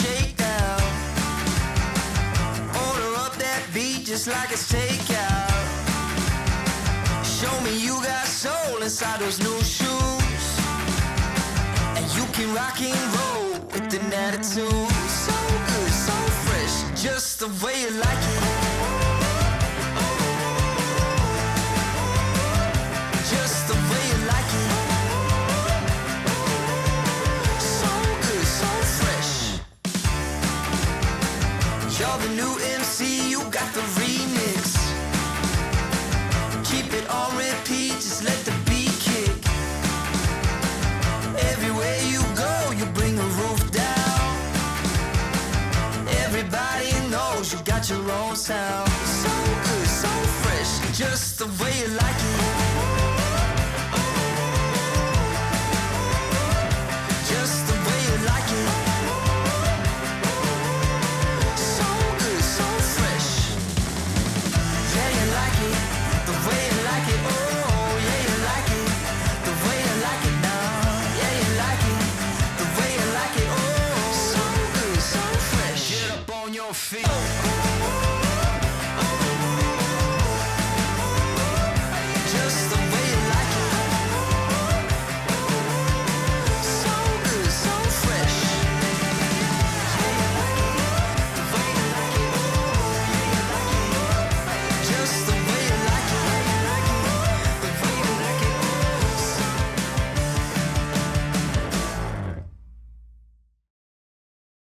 shakedown. Order up that beat just like it's takeout. Show me you got soul inside those new shoes, and you can rock and roll with an attitude. So good, so fresh, just the way you like it. Just the way you like it. So good, so fresh. You're the new MC, you got the remix. Keep it on repeat, just let the beat kick. Everywhere you go, you bring the roof down. Everybody knows you got your own sound. So good, so fresh, just the way you like it. Just the way you like it. So good, so fresh. Yeah, you like it, the way you like it. Oh, yeah, you like it, the way you like it now. Yeah, you like it, the way you like it. Oh, so good, so fresh. Get up on your feet.